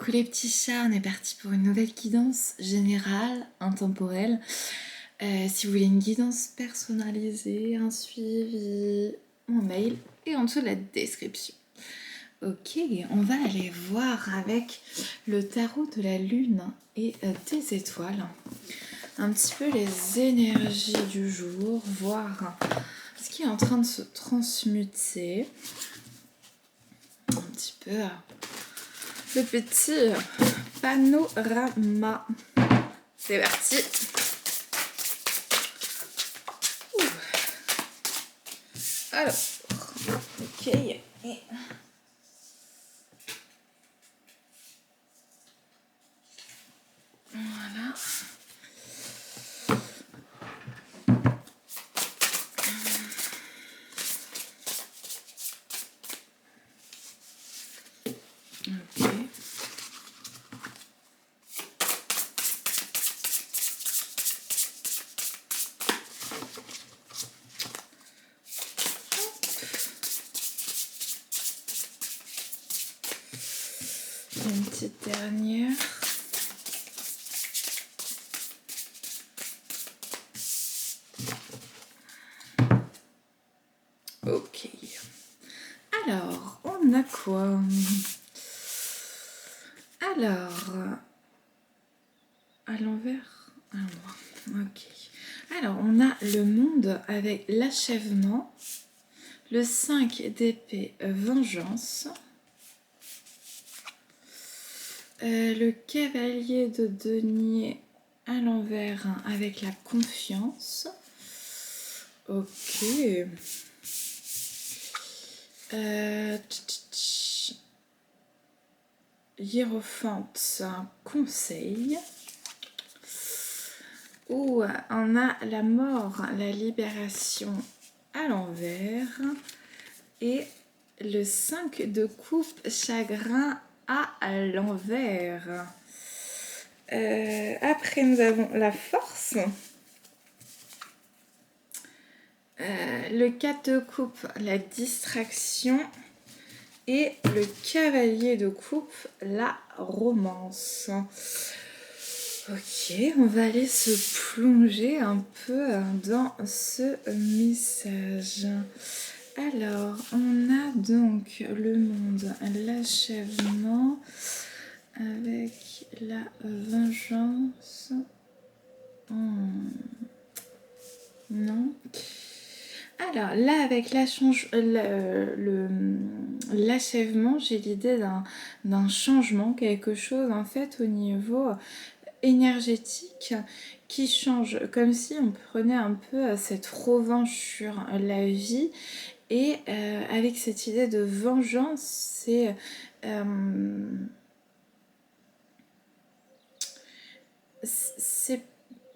Coucou les petits chats, on est parti pour une nouvelle guidance générale, intemporelle. Si vous voulez une guidance personnalisée, un suivi, mon mail est en dessous de la description. Ok, on va aller voir avec le tarot de la lune et des étoiles un petit peu les énergies du jour, voir ce qui est en train de se transmuter. Un petit peu le petit panorama. C'est parti. Ouh. Alors, ok. Voilà. Ok. Une petite dernière. Ok. Alors, on a quoi? Alors, à l'envers? À l'endroit. Ok. Alors, on a le monde avec l'achèvement, le 5 d'épée, vengeance, le cavalier de denier à l'envers avec la confiance. Ok. Hiérophante, c'est un conseil. Où on a la mort, la libération à l'envers. Et le 5 de coupe, chagrin à l'envers. Après, nous avons la force. Le 4 de coupe, la distraction. Et le cavalier de coupe, la romance. Ok, on va aller se plonger un peu dans ce message. Alors, on a donc le monde, l'achèvement avec la vengeance. Non. Alors là, avec l'achèvement, j'ai l'idée d'un changement, quelque chose en fait au niveau énergétique qui change, comme si on prenait un peu cette revanche sur la vie. Et avec cette idée de vengeance, c'est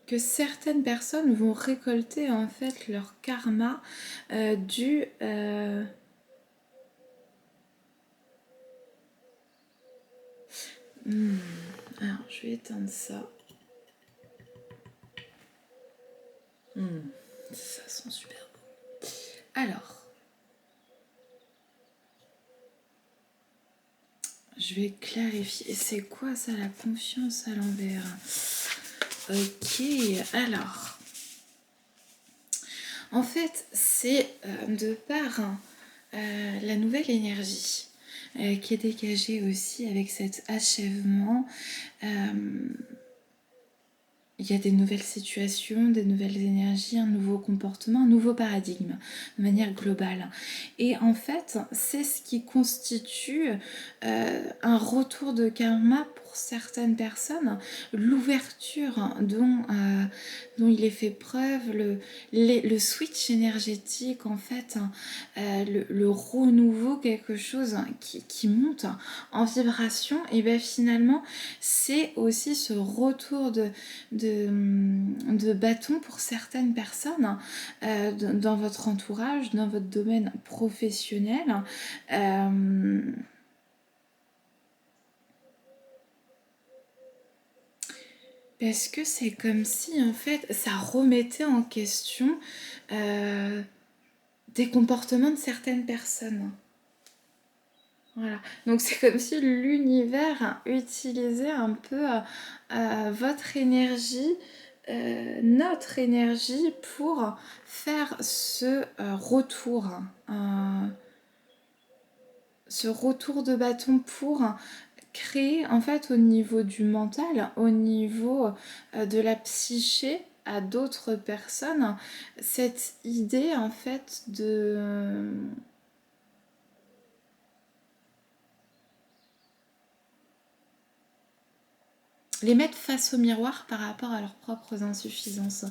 que certaines personnes vont récolter en fait leur karma dû alors je vais éteindre ça. Ça sent super beau. Alors je vais clarifier. C'est quoi ça, la confiance à l'envers? Ok, alors en fait c'est de par la nouvelle énergie qui est dégagée aussi avec cet achèvement. Il y a des nouvelles situations, des nouvelles énergies, un nouveau comportement, un nouveau paradigme de manière globale. Et en fait, c'est ce qui constitue un retour de karma pour certaines personnes, l'ouverture dont il est fait preuve, le switch énergétique, en fait, le renouveau, quelque chose qui monte en vibration. Et bien finalement, c'est aussi ce retour de bâton pour certaines personnes dans votre entourage, dans votre domaine professionnel. Parce que c'est comme si en fait ça remettait en question des comportements de certaines personnes. Voilà, donc c'est comme si l'univers utilisait un peu votre énergie, notre énergie pour faire euh, ce retour de bâton pour créer en fait au niveau du mental, au niveau de la psyché à d'autres personnes, cette idée en fait de les mettre face au miroir par rapport à leurs propres insuffisances.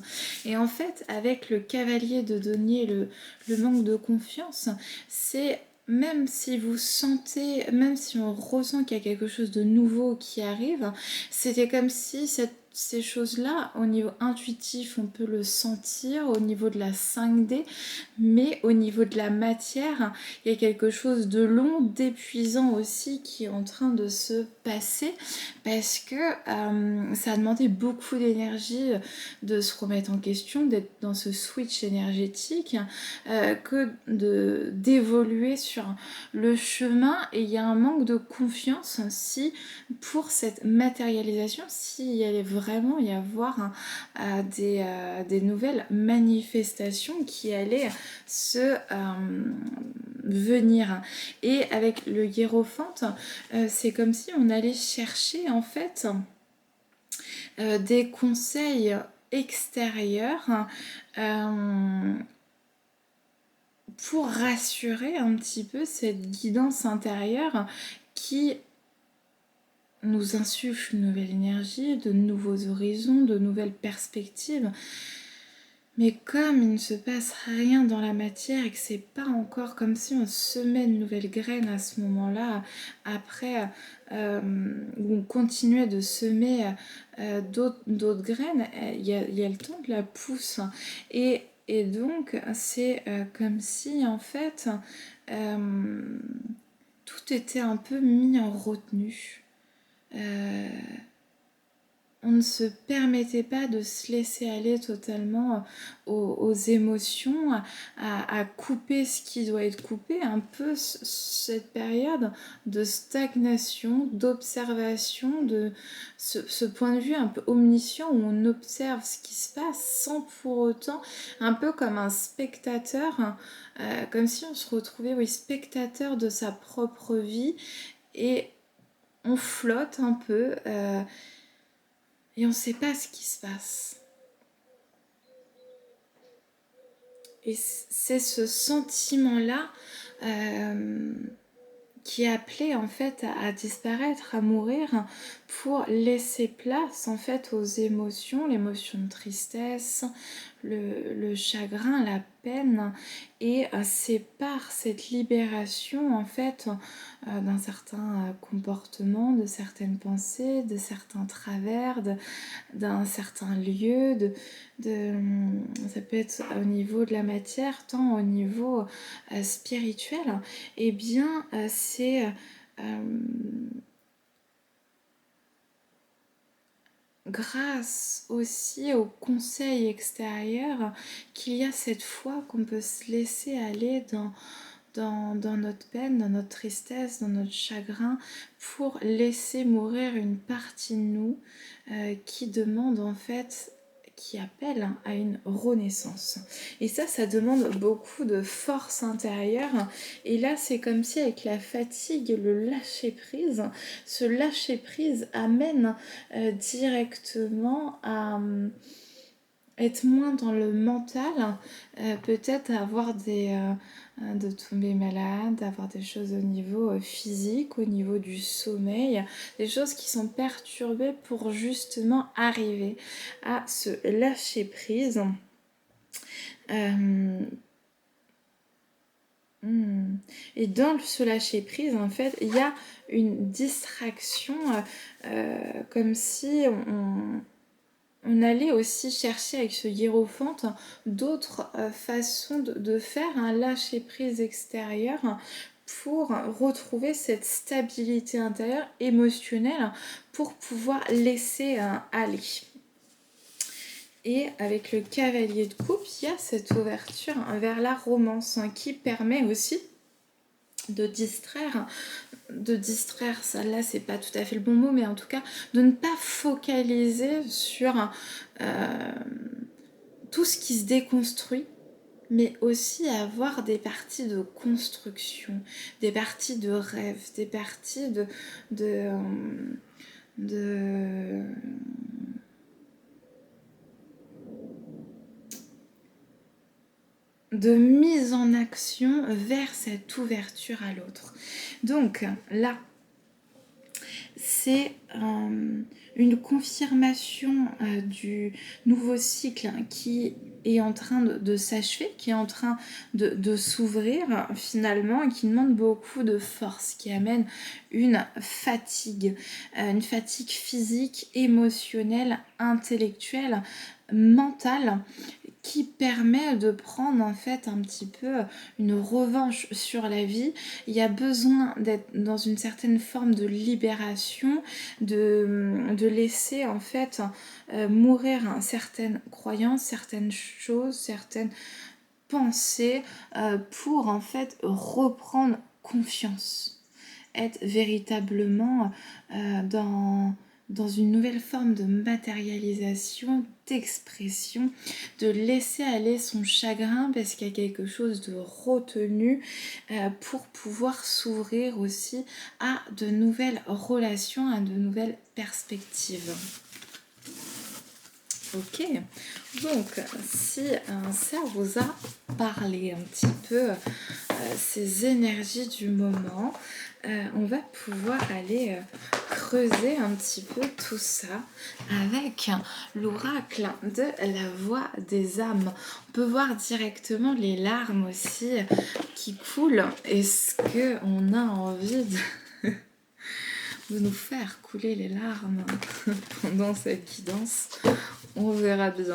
Et en fait, avec le cavalier de denier, le manque de confiance, c'est même si vous sentez, même si on ressent qu'il y a quelque chose de nouveau qui arrive, c'était comme si ces choses-là, au niveau intuitif, on peut le sentir, au niveau de la 5D, mais au niveau de la matière, il y a quelque chose de long, d'épuisant aussi qui est en train de se passer parce que ça a demandé beaucoup d'énergie de se remettre en question, d'être dans ce switch énergétique, que d'évoluer sur le chemin et il y a un manque de confiance si pour cette matérialisation, s'il allait vraiment y avoir des nouvelles manifestations qui allaient se venir. Et avec le hiérophante, c'est comme si on allait chercher en fait des conseils extérieurs pour rassurer un petit peu cette guidance intérieure qui nous insuffle une nouvelle énergie, de nouveaux horizons, de nouvelles perspectives. Mais comme il ne se passe rien dans la matière et que c'est pas encore comme si on semait une nouvelle graine à ce moment-là, après où on continuait de semer d'autres graines, il y a le temps de la pousse. Et donc c'est comme si en fait tout était un peu mis en retenue. Euh, on ne se permettait pas de se laisser aller totalement aux émotions, à couper ce qui doit être coupé, un peu cette période de stagnation, d'observation, de ce point de vue un peu omniscient où on observe ce qui se passe sans pour autant, un peu comme un spectateur, comme si on se retrouvait, oui, spectateur de sa propre vie et on flotte un peu. Et on ne sait pas ce qui se passe. Et c'est ce sentiment-là qui est appelé en fait à disparaître, à mourir, pour laisser place en fait aux émotions, l'émotion de tristesse, le chagrin, la peine, et c'est par cette libération en fait d'un certain comportement, de certaines pensées, de certains travers, d'un certain lieu, ça peut être au niveau de la matière, tant au niveau spirituel, et bien c'est grâce aussi au conseil extérieur qu'il y a cette foi qu'on peut se laisser aller dans notre peine, dans notre tristesse, dans notre chagrin, pour laisser mourir une partie de nous qui demande en fait, qui appelle à une renaissance. Et ça demande beaucoup de force intérieure. Et là, c'est comme si avec la fatigue, le lâcher-prise, ce lâcher-prise amène directement à être moins dans le mental, peut-être avoir de tomber malade, d'avoir des choses au niveau physique, au niveau du sommeil, des choses qui sont perturbées pour justement arriver à se lâcher prise. Et dans ce lâcher prise, en fait, il y a une distraction, comme si on allait aussi chercher avec ce hiérophante d'autres façons de faire un lâcher-prise extérieur pour retrouver cette stabilité intérieure émotionnelle pour pouvoir laisser aller. Et avec le cavalier de coupe, il y a cette ouverture vers la romance qui permet aussi de distraire. De distraire, ça là c'est pas tout à fait le bon mot, mais en tout cas de ne pas focaliser sur tout ce qui se déconstruit, mais aussi avoir des parties de construction, des parties de rêve, des parties de, de de mise en action vers cette ouverture à l'autre. Donc là, c'est une confirmation du nouveau cycle qui est en train de s'achever, qui est en train de s'ouvrir finalement et qui demande beaucoup de force, qui amène une fatigue physique, émotionnelle, intellectuelle, mentale, qui permet de prendre en fait un petit peu une revanche sur la vie. Il y a besoin d'être dans une certaine forme de libération, de laisser en fait mourir certaines croyances, certaines choses, certaines pensées pour en fait reprendre confiance, être véritablement dans une nouvelle forme de matérialisation, d'expression, de laisser aller son chagrin parce qu'il y a quelque chose de retenu pour pouvoir s'ouvrir aussi à de nouvelles relations, à de nouvelles perspectives. Ok, donc si ça vous a parlé un petit peu, ces énergies du moment, on va pouvoir aller creuser un petit peu tout ça avec l'oracle de la voix des âmes. On peut voir directement les larmes aussi qui coulent. Est-ce qu'on a envie de nous faire couler les larmes pendant cette guidance? On verra bien.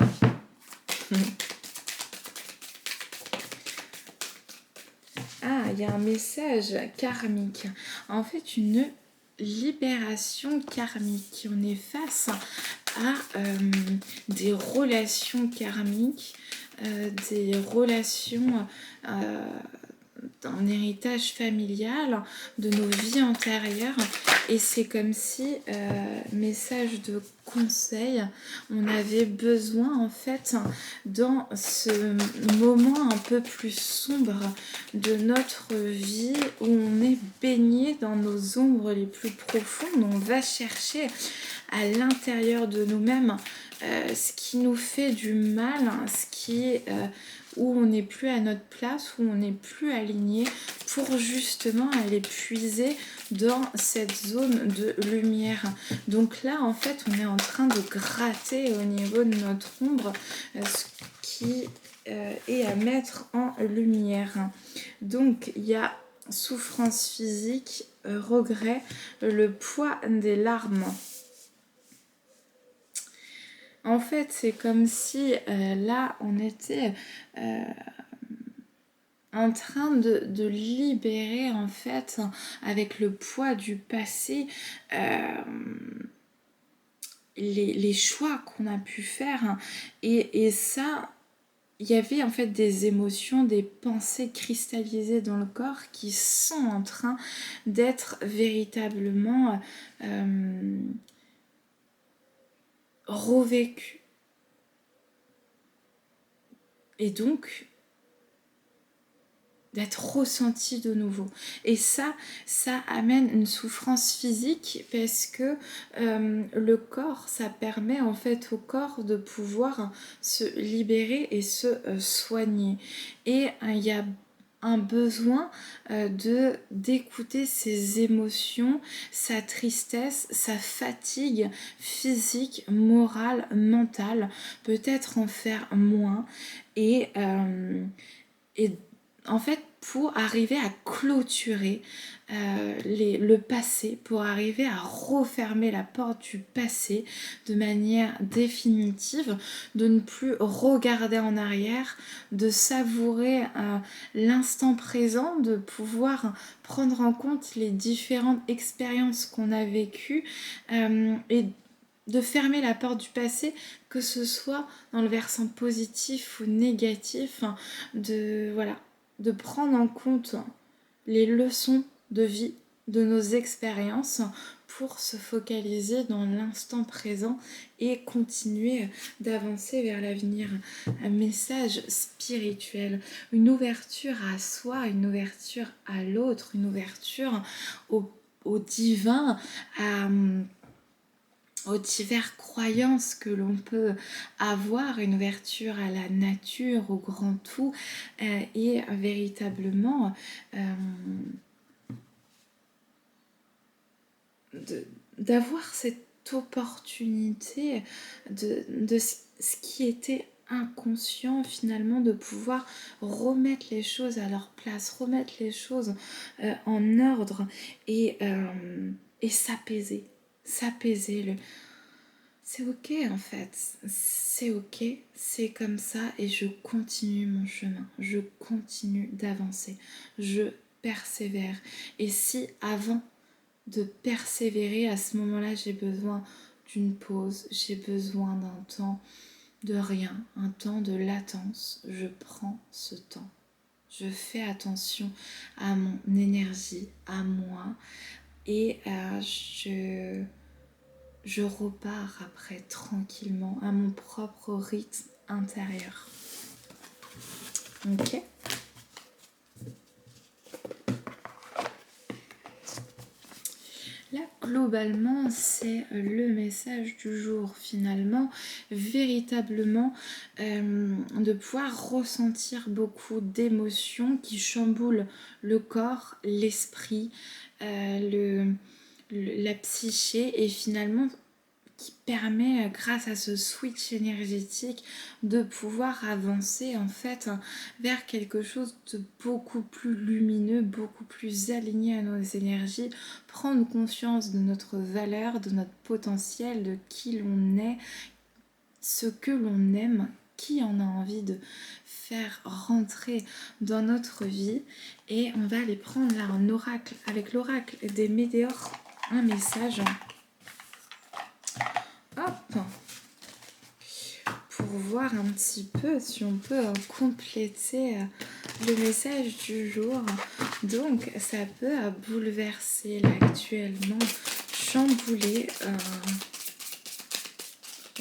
Ah, il y a un message karmique. En fait, une libération karmique. On est face à des relations karmiques, des relations d'un héritage familial, de nos vies antérieures, et c'est comme si, message de conseil, on avait besoin en fait dans ce moment un peu plus sombre de notre vie où on est baigné dans nos ombres les plus profondes, on va chercher à l'intérieur de nous-mêmes ce qui nous fait du mal, ce qui est où on n'est plus à notre place, où on n'est plus aligné, pour justement aller puiser dans cette zone de lumière. Donc là, en fait, on est en train de gratter au niveau de notre ombre ce qui est à mettre en lumière. Donc, il y a souffrance physique, regret, le poids des larmes. En fait, c'est comme si là, on était en train de libérer, en fait, avec le poids du passé, les choix qu'on a pu faire. Et ça, il y avait en fait des émotions, des pensées cristallisées dans le corps qui sont en train d'être véritablement revécues. Et donc, d'être ressenti de nouveau. Et ça amène une souffrance physique parce que le corps, ça permet en fait au corps de pouvoir se libérer et se soigner. Et il y a un besoin d'écouter ses émotions, sa tristesse, sa fatigue physique, morale, mentale, peut-être en faire moins et en fait, pour arriver à clôturer le passé, pour arriver à refermer la porte du passé de manière définitive, de ne plus regarder en arrière, de savourer l'instant présent, de pouvoir prendre en compte les différentes expériences qu'on a vécues et de fermer la porte du passé, que ce soit dans le versant positif ou négatif, de prendre en compte les leçons de vie, de nos expériences pour se focaliser dans l'instant présent et continuer d'avancer vers l'avenir. Un message spirituel, une ouverture à soi, une ouverture à l'autre, une ouverture au divin, aux diverses croyances que l'on peut avoir, une ouverture à la nature, au grand tout, et véritablement d'avoir cette opportunité de ce qui était inconscient finalement, de pouvoir remettre les choses à leur place, remettre les choses en ordre et s'apaiser. C'est ok en fait, c'est ok, c'est comme ça et je continue mon chemin, je continue d'avancer, je persévère. Et si avant de persévérer, à ce moment-là, j'ai besoin d'une pause, j'ai besoin d'un temps de rien, un temps de latence, je prends ce temps. Je fais attention à mon énergie, à moi, et je repars après tranquillement à mon propre rythme intérieur. Ok ? Là, globalement, c'est le message du jour, finalement, véritablement de pouvoir ressentir beaucoup d'émotions qui chamboulent le corps, l'esprit, la psyché, et finalement qui permet, grâce à ce switch énergétique, de pouvoir avancer en fait vers quelque chose de beaucoup plus lumineux, beaucoup plus aligné à nos énergies, prendre conscience de notre valeur, de notre potentiel, de qui l'on est, ce que l'on aime, qui en a envie de faire rentrer dans notre vie. Et on va aller prendre là un oracle, avec l'oracle des météores, un message. Hop, pour voir un petit peu si on peut compléter le message du jour. Donc ça peut bouleverser là, actuellement, chambouler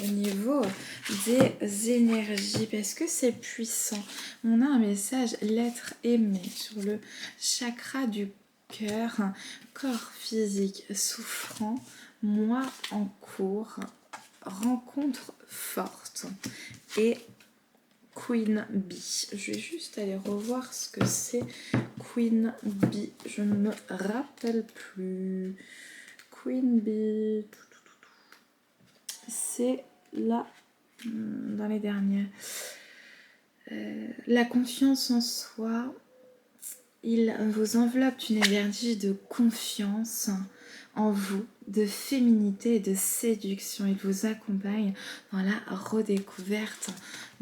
au niveau des énergies, parce que c'est puissant. On a un message l'être aimé sur le chakra du cœur, corps physique souffrant, moi en cours, rencontre forte, et Queen Bee. Je vais juste aller revoir ce que c'est Queen Bee. Je ne me rappelle plus. Queen Bee. C'est là, dans les dernières. La confiance en soi. Il vous enveloppe d'une énergie de confiance en vous, de féminité et de séduction. Il vous accompagne dans la redécouverte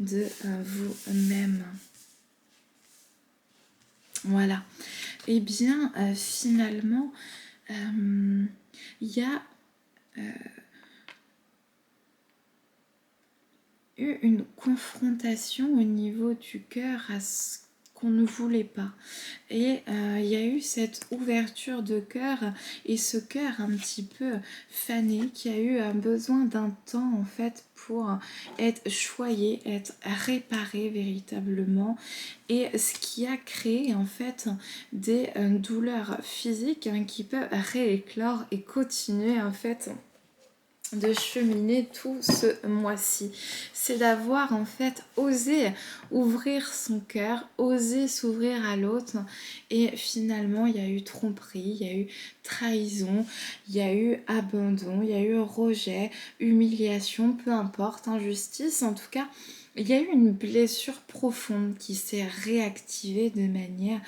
de vous-même. Voilà. Et bien, finalement, il y a eu une confrontation au niveau du cœur à ce qu'on ne voulait pas. Et il y a eu cette ouverture de cœur, et ce cœur un petit peu fané qui a eu besoin d'un temps en fait pour être choyé, être réparé véritablement, et ce qui a créé en fait des douleurs physiques qui peuvent rééclore et continuer en fait de cheminer tout ce mois-ci. C'est d'avoir en fait osé ouvrir son cœur, osé s'ouvrir à l'autre, et finalement il y a eu tromperie, il y a eu trahison, il y a eu abandon, il y a eu rejet, humiliation, peu importe, injustice, en tout cas il y a eu une blessure profonde qui s'est réactivée de manière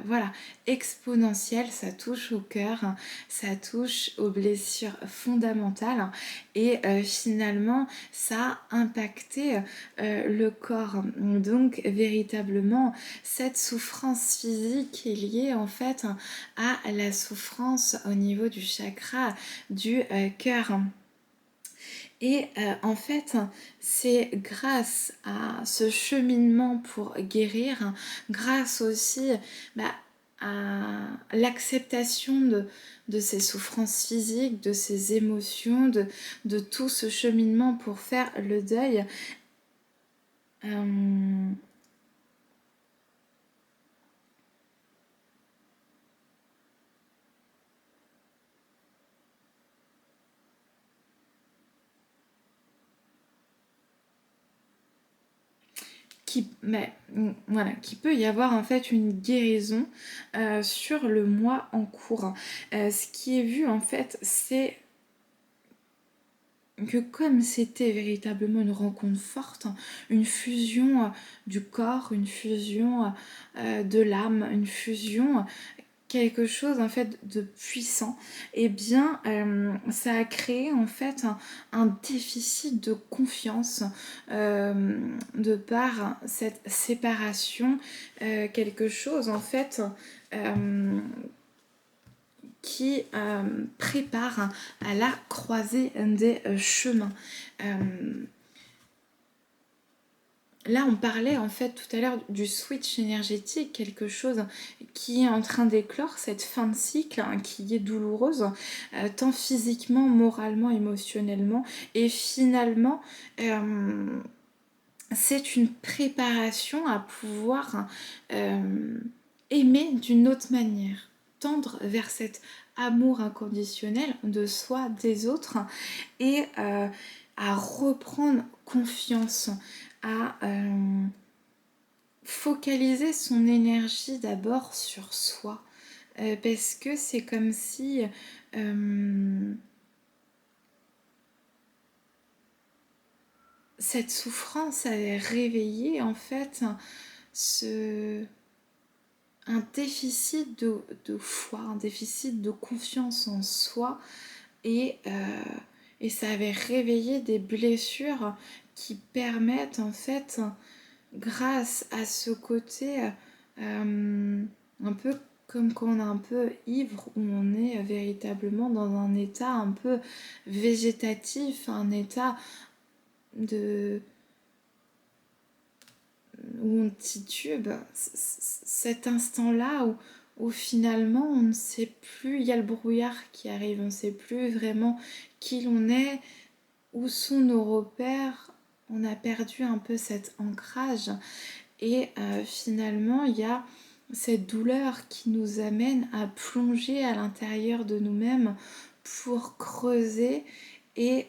voilà, exponentielle. Ça touche au cœur, ça touche aux blessures fondamentales, et finalement ça a impacté le corps. Donc véritablement cette souffrance physique est liée en fait à la souffrance au niveau du chakra du cœur. Et en fait, c'est grâce à ce cheminement pour guérir, grâce aussi l'acceptation de ces souffrances physiques, de ces émotions, de tout ce cheminement pour faire le deuil. Voilà, qui peut y avoir en fait une guérison sur le mois en cours. Ce qui est vu en fait, c'est que comme c'était véritablement une rencontre forte, une fusion du corps, une fusion de l'âme, une fusion quelque chose en fait de puissant, et bien ça a créé en fait un déficit de confiance de par cette séparation, quelque chose en fait qui prépare à la croisée des chemins. Là, on parlait en fait tout à l'heure du switch énergétique, quelque chose qui est en train d'éclore, cette fin de cycle qui est douloureuse, tant physiquement, moralement, émotionnellement. Et finalement, c'est une préparation à pouvoir aimer d'une autre manière, tendre vers cet amour inconditionnel de soi, des autres, et à reprendre confiance, à focaliser son énergie d'abord sur soi, parce que c'est comme si cette souffrance avait réveillé en fait un déficit de foi, un déficit de confiance en soi, et ça avait réveillé des blessures qui permettent en fait, grâce à ce côté un peu comme quand on est un peu ivre, où on est véritablement dans un état un peu végétatif, un état de où on titube, cet instant-là où finalement on ne sait plus, il y a le brouillard qui arrive, on ne sait plus vraiment qui l'on est, où sont nos repères, on a perdu un peu cet ancrage, et finalement il y a cette douleur qui nous amène à plonger à l'intérieur de nous-mêmes pour creuser et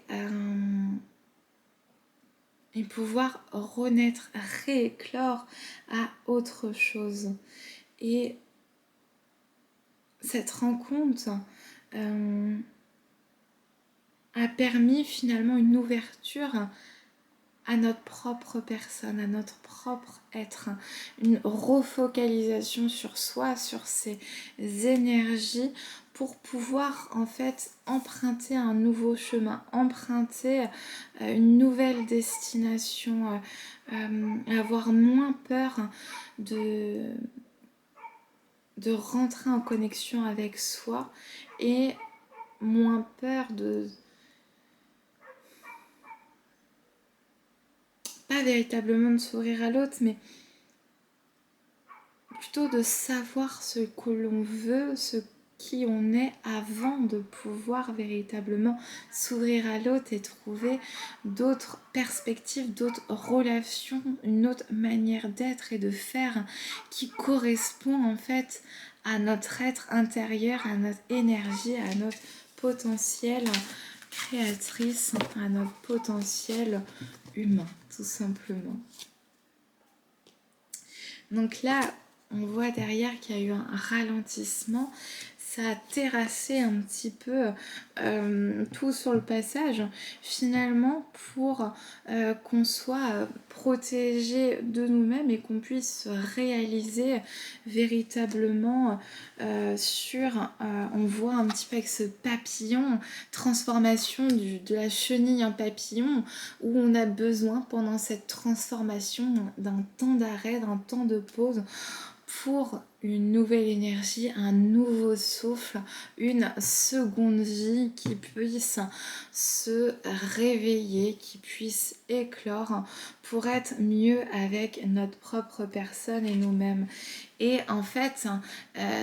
pouvoir renaître, rééclore à autre chose. Et cette rencontre a permis finalement une ouverture à notre propre personne, à notre propre être, une refocalisation sur soi, sur ses énergies, pour pouvoir en fait emprunter un nouveau chemin, emprunter une nouvelle destination, avoir moins peur de rentrer en connexion avec soi, et moins peur de pas véritablement de s'ouvrir à l'autre, mais plutôt de savoir ce que l'on veut, ce qui on est, avant de pouvoir véritablement s'ouvrir à l'autre et trouver d'autres perspectives, d'autres relations, une autre manière d'être et de faire qui correspond en fait à notre être intérieur, à notre énergie, à notre potentiel créatrice, à notre potentiel humain, tout simplement. Donc là, on voit derrière qu'il y a eu un ralentissement, ça a terrassé un petit peu tout sur le passage, finalement, pour qu'on soit protégé de nous-mêmes et qu'on puisse se réaliser véritablement on voit un petit peu avec ce papillon, transformation de la chenille en papillon, où on a besoin pendant cette transformation d'un temps d'arrêt, d'un temps de pause, pour une nouvelle énergie, un nouveau souffle, une seconde vie qui puisse se réveiller, qui puisse éclore pour être mieux avec notre propre personne et nous-mêmes. Et en fait,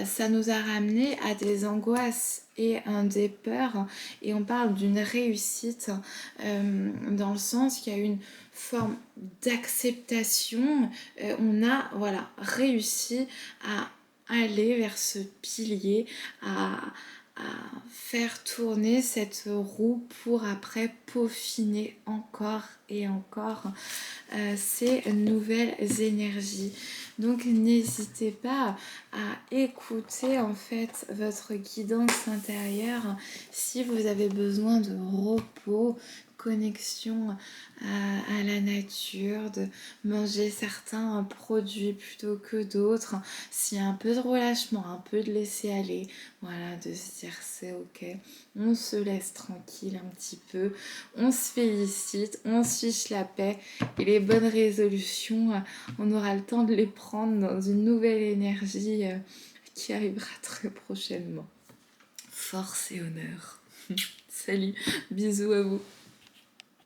ça nous a ramené à des angoisses et des peurs. Et on parle d'une réussite dans le sens qu'il y a une forme d'acceptation. On a voilà, réussi à aller vers ce pilier, à faire tourner cette roue pour après peaufiner encore et encore ces nouvelles énergies. Donc n'hésitez pas à écouter en fait votre guidance intérieure si vous avez besoin de repos, connexion à la nature, de manger certains produits plutôt que d'autres, s'il y a un peu de relâchement, un peu de laisser aller, voilà, de se dire c'est ok, on se laisse tranquille un petit peu, on se félicite, on se fiche la paix et les bonnes résolutions, on aura le temps de les prendre dans une nouvelle énergie qui arrivera très prochainement. Force et honneur. Salut, bisous à vous.